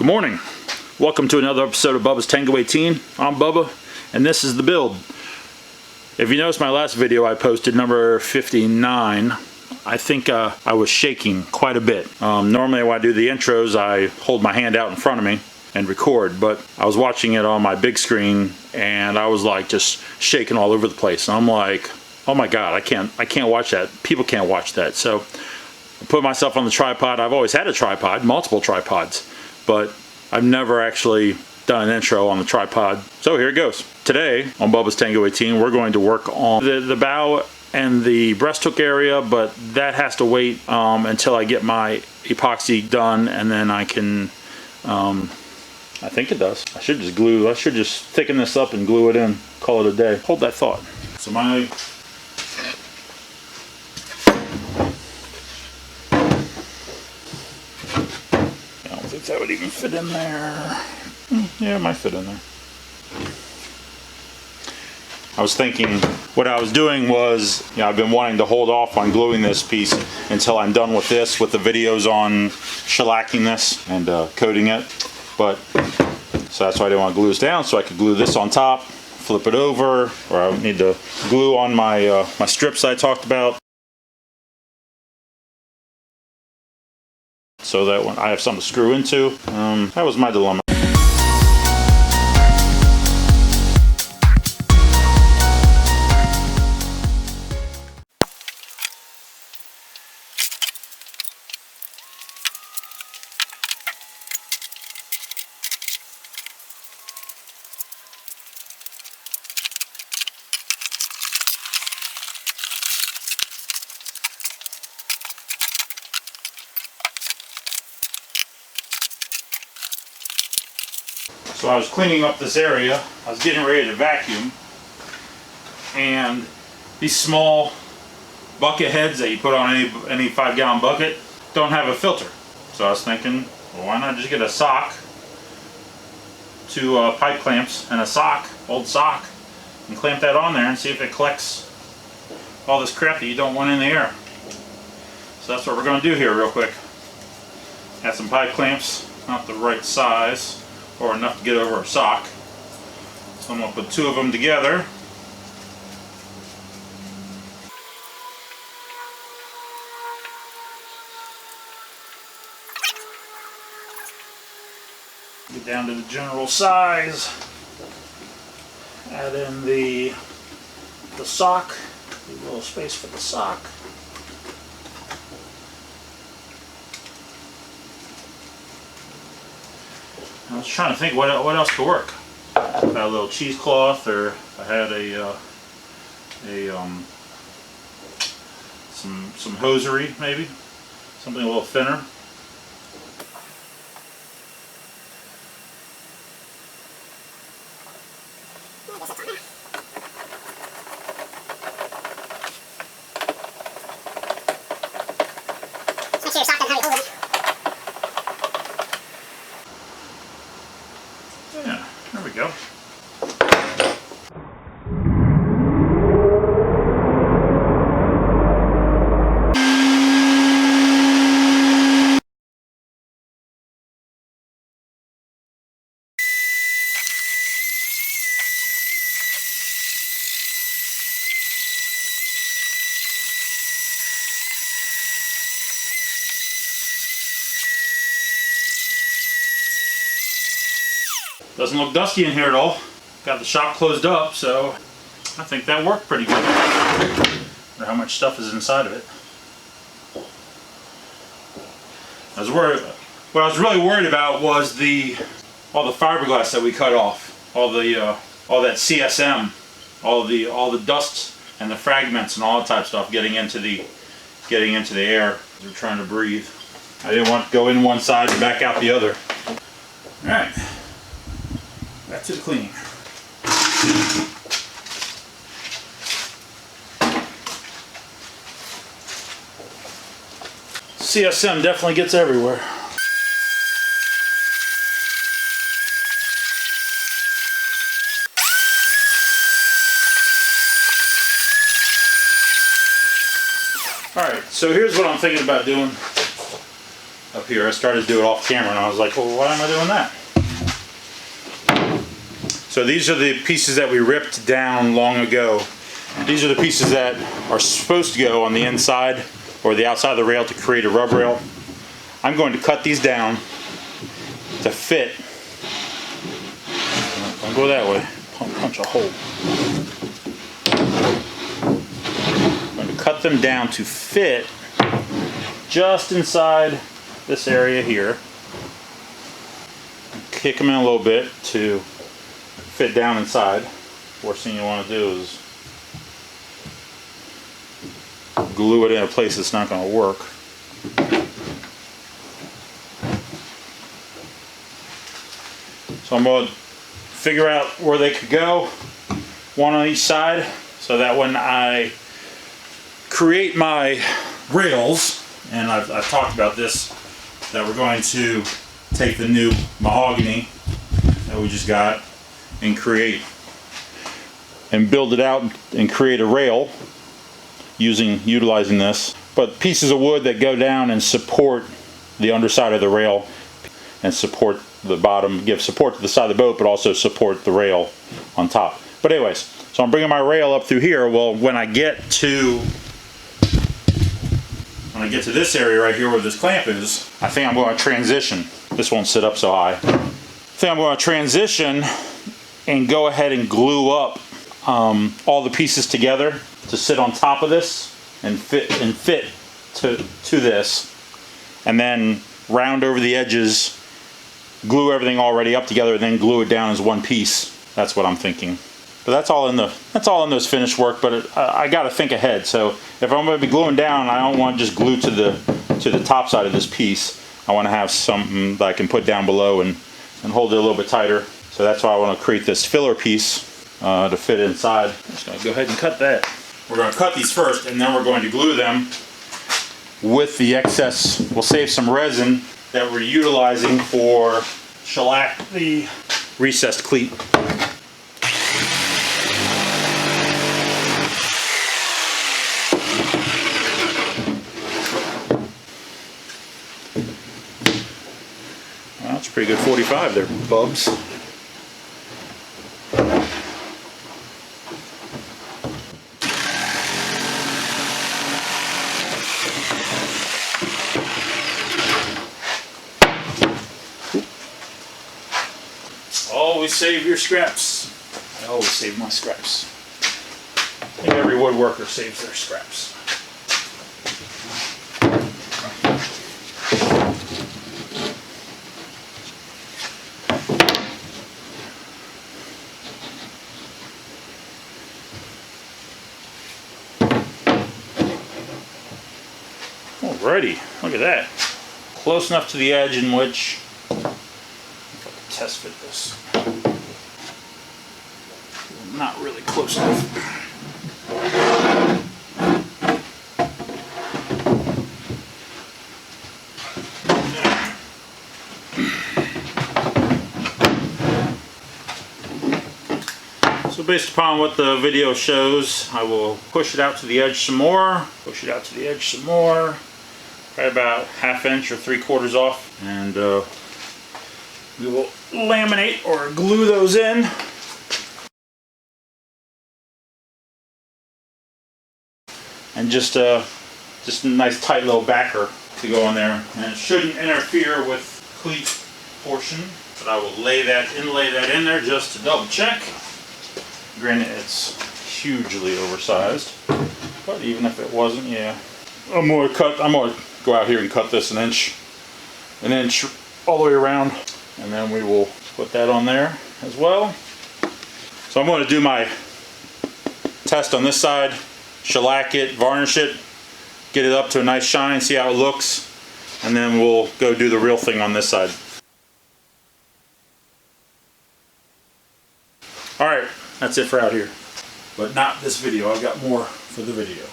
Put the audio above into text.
Good morning. Welcome to another episode of Bubba's Tango 18. I'm Bubba, and this is the build. If you noticed my last video I posted, number 59, I think I was shaking quite a bit. Normally when I do the intros, I hold my hand out in front of me and record, but I was watching it on my big screen and I was like just shaking all over the place. And I'm like, oh my God, I can't watch that. People can't watch that. So I put myself on the tripod. I've always had a tripod, multiple tripods, but I've never actually done an intro on the tripod. So here it goes. Today on Bubba's Tango 18, we're going to work on the bow and the breasthook area, but that has to wait until I get my epoxy done, and then I can, I think it does. I should just thicken this up and glue it in, call it a day. Hold that thought. So my that would even fit in there. Yeah, it might fit in there. I was thinking what I was doing was, I've been wanting to hold off on gluing this piece until I'm done with this, with the videos on shellacking this and coating it. But so that's why I didn't want to glue this down, so I could glue this on top, flip it over, or I would need to glue on my my strips I talked about, so that when I have something to screw into. That was my dilemma. So I was cleaning up this area, I was getting ready to vacuum, and these small bucket heads that you put on any 5-gallon bucket don't have a filter. So I was thinking, well, why not just get a sock, two pipe clamps and a sock, old sock, and clamp that on there and see if it collects all this crap that you don't want in the air. So that's what we're going to do here real quick. Have some pipe clamps, not the right size, or enough to get over a sock. So I'm going to put two of them together. Get down to the general size. Add in the sock. Leave a little space for the sock. I was trying to think what else could work. If I had a little cheesecloth, or if I had some hosiery, maybe something a little thinner. Make sure your sock doesn't have any holes in it. Yeah, there we go. Doesn't look dusty in here at all. Got the shop closed up, so I think that worked pretty good. I wonder how much stuff is inside of it. What I was really worried about was all the fiberglass that we cut off, all that CSM, all the dust and the fragments and all that type of stuff getting into the air as we're trying to breathe. I didn't want to go in one side and back out the other. All right. Back to the cleaning. CSM definitely gets everywhere. Alright, so here's what I'm thinking about doing up here. I started to do it off camera and I was like, well, why am I doing that? So these are the pieces that we ripped down long ago. These are the pieces that are supposed to go on the inside or the outside of the rail to create a rub rail. I'm going to cut these down to fit. Don't go that way. Punch a hole. I'm going to cut them down to fit just inside this area here. Kick them in a little bit to fit down inside. Worst thing you want to do is glue it in a place that's not going to work. So I'm going to figure out where they could go, one on each side, so that when I create my rails, and I've talked about this, that we're going to take the new mahogany that we just got and build it out and create a rail utilizing this. But pieces of wood that go down and support the underside of the rail and support the bottom, give support to the side of the boat, but also support the rail on top. But anyways, so I'm bringing my rail up through here. Well, when I get to this area right here where this clamp is, I think I'm going to transition. This won't sit up so high. I think I'm going to transition and go ahead and glue up all the pieces together to sit on top of this and fit to this, and then round over the edges, glue everything already up together, and then glue it down as one piece. That's what I'm thinking. But that's all in those finished work. But I got to think ahead. So if I'm going to be gluing down, I don't want to just glue to the top side of this piece. I want to have something that I can put down below and hold it a little bit tighter. So that's why I want to create this filler piece to fit inside. I'm just going to go ahead and cut that. We're going to cut these first, and then we're going to glue them with the excess. We'll save some resin that we're utilizing for shellac the recessed cleat. Well, that's a pretty good 45 there, Bubs. Always save your scraps. I always save my scraps. I think every woodworker saves their scraps. Alrighty, look at that. Close enough to the edge in which test fit this. Not really close enough. So based upon what the video shows, I will push it out to the edge some more, push it out to the edge some more, probably about 1/2 inch or 3/4 off, and we will laminate or glue those in. And just a nice tight little backer to go on there. And it shouldn't interfere with cleat portion. But I will inlay that in there just to double check. Granted, it's hugely oversized. But even if it wasn't, yeah. I'm gonna go out here and cut this an inch all the way around. And then we will put that on there as well. So I'm going to do my test on this side, shellac it, varnish it, get it up to a nice shine, see how it looks, and then we'll go do the real thing on this side. Alright, that's it for out here. But not this video, I've got more for the video.